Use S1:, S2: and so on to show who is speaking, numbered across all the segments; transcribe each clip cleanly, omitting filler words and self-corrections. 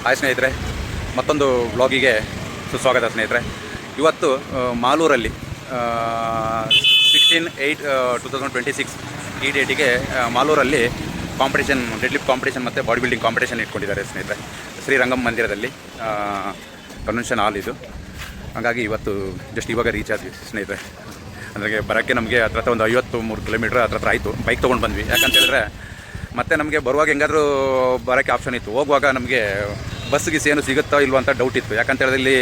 S1: Hi ಸ್ನೇಹಿತರೆ, ಮತ್ತೊಂದು ವ್ಲಾಗಿಗೆ ಸುಸ್ವಾಗತ ಸ್ನೇಹಿತರೆ. ಇವತ್ತು ಮಾಲೂರಲ್ಲಿ 16/8/2026 ಈ ಡೇಟಿಗೆ ಮಾಲೂರಲ್ಲಿ ಕಾಂಪಿಟೇಷನ್, ಡೆಡ್ಲಿಫ್ಟ್ ಕಾಂಪಿಟೇಷನ್ ಮತ್ತು ಬಾಡಿ ಬಿಲ್ಡಿಂಗ್ ಕಾಂಪಿಟೇಷನ್ ಇಟ್ಕೊಂಡಿದ್ದಾರೆ ಸ್ನೇಹಿತರೆ. ಶ್ರೀರಂಗಂ ಮಂದಿರದಲ್ಲಿ ಕನ್ವೆನ್ಷನ್ ಹಾಲ್ ಇದು. ಹಾಗಾಗಿ ಇವತ್ತು ಜಸ್ಟ್ ಇವಾಗ ರೀಚ್ ಆದ್ವಿ ಸ್ನೇಹಿತರೆ. ಅಂದರೆ ಬರೋಕ್ಕೆ ನಮಗೆ ಹತ್ರ ಒಂದು 53 ಕಿಲೋಮೀಟ್ರ್ ಹತ್ರ ಆಯಿತು. ಬೈಕ್ ತೊಗೊಂಡು ಬಂದ್ವಿ. ಯಾಕಂತ ಹೇಳಿದ್ರೆ ಮತ್ತು ನಮಗೆ ಬರುವಾಗ ಹೆಂಗಾದರೂ ಬರೋಕ್ಕೆ ಆಪ್ಷನ್ ಇತ್ತು, ಹೋಗುವಾಗ ನಮಗೆ ಬಸ್ಸಿಗೆ ಏನು ಸಿಗುತ್ತೋ ಇಲ್ವೋ ಅಂತ ಡೌಟ್ ಇತ್ತು. ಯಾಕಂತ ಹೇಳಿದ್ರೆ ಇಲ್ಲಿ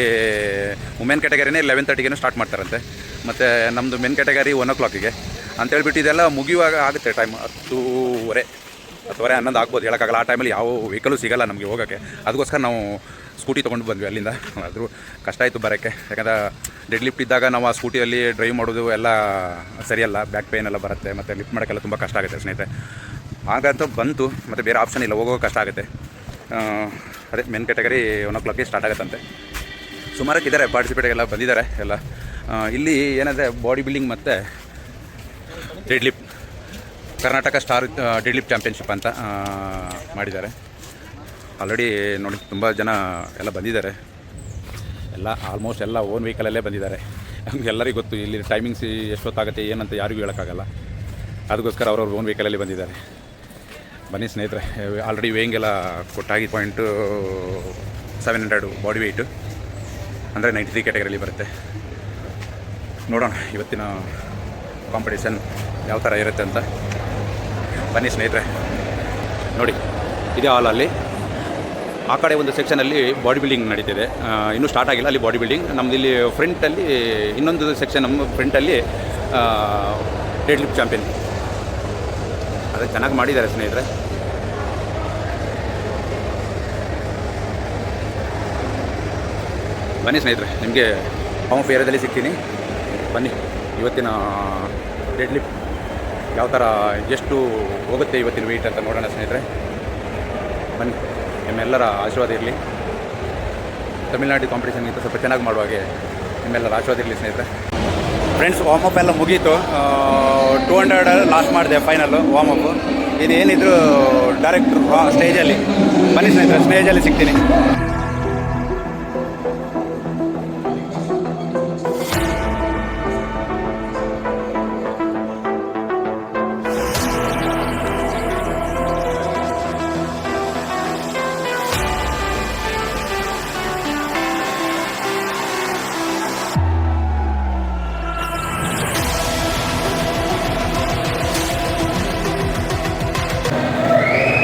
S1: ವುಮೆನ್ ಕ್ಯಾಟಗರಿನೇ 11:30ಗೆ ಸ್ಟಾರ್ಟ್ ಮಾಡ್ತಾರಂತೆ, ಮತ್ತು ನಮ್ಮದು ಮೆನ್ ಕ್ಯಾಟಗರಿ 1 o'clock ಅಂತೇಳ್ಬಿಟ್ಟು ಇದೆಲ್ಲ ಮುಗಿಯುವಾಗ ಆಗುತ್ತೆ ಟೈಮ್ 10:30 11 ಆಗ್ಬೋದು, ಹೇಳೋಕ್ಕಾಗಲ್ಲ. ಆ ಟೈಮಲ್ಲಿ ಯಾವ ವೆಹಿಕಲು ಸಿಗೋಲ್ಲ ನಮಗೆ ಹೋಗೋಕ್ಕೆ. ಅದಕ್ಕೋಸ್ಕರ ನಾವು ಸ್ಕೂಟಿ ತೊಗೊಂಡು ಬಂದ್ವಿ ಅಲ್ಲಿಂದ. ಆದರೂ ಕಷ್ಟ ಆಯಿತು ಬರೋಕ್ಕೆ, ಯಾಕಂದರೆ ಡೆಡ್ ಲಿಫ್ಟ್ ಇದ್ದಾಗ ನಾವು ಆ ಸ್ಕೂಟಿಯಲ್ಲಿ ಡ್ರೈವ್ ಮಾಡೋದು ಎಲ್ಲ ಸರಿಯಲ್ಲ, ಬ್ಯಾಕ್ ಪೇನ್ ಎಲ್ಲ ಬರುತ್ತೆ, ಮತ್ತು ಲಿಫ್ಟ್ ಮಾಡೋಕ್ಕೆಲ್ಲ ತುಂಬ ಕಷ್ಟ ಆಗುತ್ತೆ ಸ್ನೇಹಿತರೆ. ಹಾಗಂತ ಬಂತು, ಮತ್ತು ಬೇರೆ ಆಪ್ಷನ್ ಇಲ್ಲ, ಹೋಗೋ ಕಷ್ಟ ಆಗುತ್ತೆ. ಅದೇ ಮೆನ್ ಕ್ಯಾಟಗರಿ 1 o'clock ಸ್ಟಾರ್ಟ್ ಆಗುತ್ತಂತೆ. ಸುಮಾರಕ್ಕೆ ಇದ್ದಾರೆ, ಪಾರ್ಟಿಸಿಪೇಟಿಗೆಲ್ಲ ಬಂದಿದ್ದಾರೆ ಎಲ್ಲ. ಇಲ್ಲಿ ಏನಂದರೆ ಬಾಡಿ ಬಿಲ್ಡಿಂಗ್ ಮತ್ತು dead lift Karnataka star dead lift championship ಅಂತ ಮಾಡಿದ್ದಾರೆ. ಆಲ್ರೆಡಿ ನೋಡಿ ತುಂಬ ಜನ ಎಲ್ಲ ಬಂದಿದ್ದಾರೆ. ಎಲ್ಲ ಆಲ್ಮೋಸ್ಟ್ ಎಲ್ಲ ಓನ್ ವೆಹಿಕಲಲ್ಲೇ ಬಂದಿದ್ದಾರೆ. ಎಲ್ಲರಿಗೂ ಗೊತ್ತು ಇಲ್ಲಿ ಟೈಮಿಂಗ್ಸ್ ಎಷ್ಟೊತ್ತಾಗುತ್ತೆ ಏನಂತ ಯಾರಿಗೂ ಹೇಳೋಕ್ಕಾಗಲ್ಲ. ಅದಕ್ಕೋಸ್ಕರ ಅವ್ರವ್ರ ಓನ್ ವೆಹಿಕಲಲ್ಲಿ ಬಂದಿದ್ದಾರೆ. ಬನ್ನಿ ಸ್ನೇಹಿತರೆ, ಆಲ್ರೆಡಿ ವೇಯಿಂಗ್ ಎಲ್ಲ ಕೊಟ್ಟಾಗಿ 700 ಬಾಡಿ ವೆಯ್ಟು, ಅಂದರೆ 93 ಕ್ಯಾಟಗರಿಯಲ್ಲಿ ಬರುತ್ತೆ. ನೋಡೋಣ ಇವತ್ತಿನ ಕಾಂಪಿಟೇಷನ್ ಯಾವ ಥರ ಇರುತ್ತೆ ಅಂತ. ಬನ್ನಿ ಸ್ನೇಹಿತರೆ, ನೋಡಿ ಇದೇ ಹಾಲಲ್ಲಿ ಆ ಕಡೆ ಒಂದು ಸೆಕ್ಷನಲ್ಲಿ ಬಾಡಿ ಬಿಲ್ಡಿಂಗ್ ನಡೀತಿದೆ, ಇನ್ನೂ ಸ್ಟಾರ್ಟ್ ಆಗಿಲ್ಲ ಅಲ್ಲಿ ಬಾಡಿ ಬಿಲ್ಡಿಂಗ್. ನಮ್ಮದು ಇಲ್ಲಿ ಫ್ರಂಟಲ್ಲಿ ಇನ್ನೊಂದು ಸೆಕ್ಷನ್, ನಮ್ಮ ಫ್ರಂಟಲ್ಲಿ ಡೆಡ್ ಲಿಫ್ಟ್ ಚಾಂಪಿಯನ್. ಅದು ಚೆನ್ನಾಗಿ ಮಾಡಿದ್ದಾರೆ ಸ್ನೇಹಿತರೆ. ಬನ್ನಿ ಸ್ನೇಹಿತರೆ, ನಿಮಗೆ ಪಂಪ್ ಏರಿಯಾದಲ್ಲಿ ಸಿಗ್ತೀನಿ. ಬನ್ನಿ ಇವತ್ತಿನ ಡೆಡ್ ಲಿಫ್ಟ್ ಯಾವ ಥರ ಎಷ್ಟು ಹೋಗುತ್ತೆ ಇವತ್ತಿನ ವೆಯ್ಟ್ ಅಂತ ನೋಡೋಣ ಸ್ನೇಹಿತರೆ. ಬನ್ನಿ, ನಿಮ್ಮೆಲ್ಲರ ಆಶೀರ್ವಾದ ಇರಲಿ. ತಮಿಳ್ನಾಡು ಕಾಂಪಿಟೇಷನ್ಗಿಂತ ಸ್ವಲ್ಪ ಚೆನ್ನಾಗಿ ಮಾಡುವ ಹಾಗೆ ನಿಮ್ಮೆಲ್ಲರ ಆಶೀರ್ವಾದ ಇರಲಿ ಸ್ನೇಹಿತರೆ. ಫ್ರೆಂಡ್ಸ್, ವಾರ್ಮಪ್ ಎಲ್ಲ ಮುಗೀತು. 200 ಲಾಸ್ಟ್ ಮಾಡಿದೆ ಫೈನಲ್ಲು ವಾರ್ಮಪ್ಪು. ಇದು ಏನಿದ್ರು ಡೈರೆಕ್ಟ್ ಸ್ಟೇಜಲ್ಲಿ. ಬನ್ನಿ ಸ್ನೇಹಿತರೆ, ಸ್ಟೇಜಲ್ಲಿ ಸಿಗ್ತೀನಿ.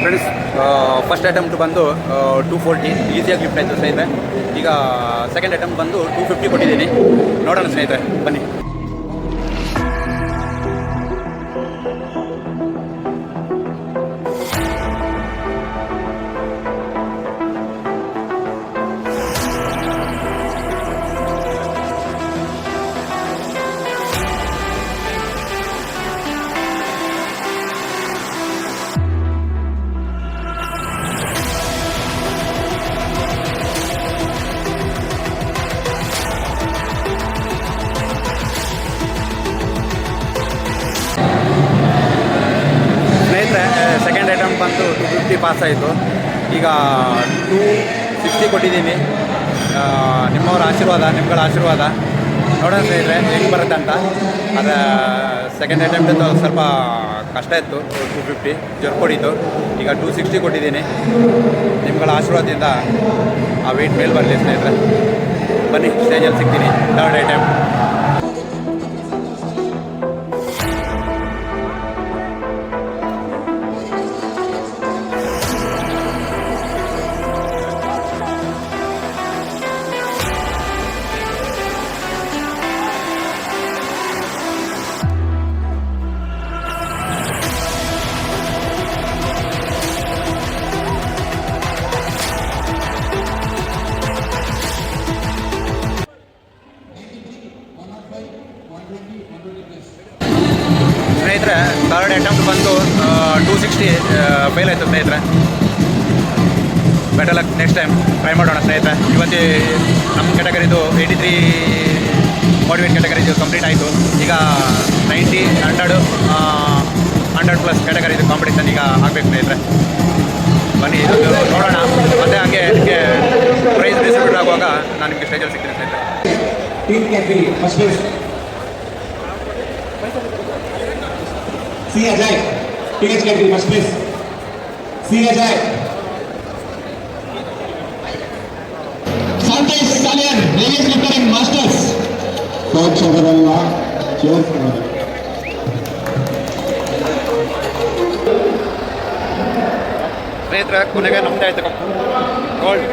S1: ಫ್ರೆಂಡ್ಸ್, ಫಸ್ಟ್ ಅಟೆಂಪ್ಟ್ ಬಂದು 240 ಈಸಿಯಾಗಿ ಲಿಫ್ಟ್ ಆಯಿತು ಸ್ನೇಹಿತರೆ. ಈಗ ಸೆಕೆಂಡ್ ಅಟೆಂಪ್ಟ್ ಬಂದು 250 ಕೊಟ್ಟಿದ್ದೀನಿ. ನೋಡೋಣ ಸ್ನೇಹಿತರೆ, ಬನ್ನಿ. ಸೆಕೆಂಡ್ ಅಟೆಂಪ್ಟ್ ಬಂದು 250 ಪಾಸ್ ಆಯಿತು. ಈಗ 260 ಕೊಟ್ಟಿದ್ದೀನಿ. ನಿಮ್ಮವರ ಆಶೀರ್ವಾದ, ನಿಮ್ಗಳ ಆಶೀರ್ವಾದ. ನೋಡೋಣ ಸ್ನೇಹಿತರೆ ಹೆಂಗೆ ಬರುತ್ತೆ ಅಂತ. ಅದು ಸೆಕೆಂಡ್ ಅಟೆಂಪ್ಟ್ ಸ್ವಲ್ಪ ಕಷ್ಟ ಇತ್ತು, 250 ಜರ್ಕೊಡಿತು. ಈಗ 260 ಕೊಟ್ಟಿದ್ದೀನಿ. ನಿಮ್ಗಳ ಆಶೀರ್ವಾದದಿಂದ ಆ ವೆಯ್ಟ್ ಮೇಲೆ ಬರಲಿ ಸ್ನೇಹಿತರೆ. ಬನ್ನಿ, ಸ್ಟೇಜಲ್ಲಿ ಸಿಗ್ತೀನಿ ಥರ್ಡ್ ಅಟೆಂಪ್ಟ್. ಸ್ನೇಹಿತರೆ, ಥರ್ಡ್ ಅಟೆಂಪ್ಟ್ ಬಂದು 260 ಫೇಲ್ ಆಯಿತು ಸ್ನೇಹಿತರೆ. Better luck, next time try ಮಾಡೋಣ ಸ್ನೇಹಿತರೆ. ಇವತ್ತು ನಮ್ಮ ಕ್ಯಾಟಗರಿದು 83 ಬಾಡಿ ವೇಟ್ ಕ್ಯಾಟಗರಿದು ಕಂಪ್ಲೀಟ್ ಆಯಿತು. ಈಗ 90, 100, 100+ ಕ್ಯಾಟಗರಿದು ಕಾಂಪಿಟೇಷನ್ ಈಗ ಆಗಬೇಕು ಸ್ನೇಹಿತರೆ. ಬನ್ನಿ, ನೋಡೋಣ. ಮತ್ತು ಹಾಗೆ ಇದಕ್ಕೆ
S2: weightlifting category, first place. C. Ajay, PH category, first place. C. Ajay. Sandesh Salian, various lifter and masters. Coach Agarwal, cheers.
S1: ಸ್ನೇಹಿತರೆ ಕೊನೆಗೆ ನಮ್ಮದೇ ಆಯ್ತು ಗೋಲ್ಡ್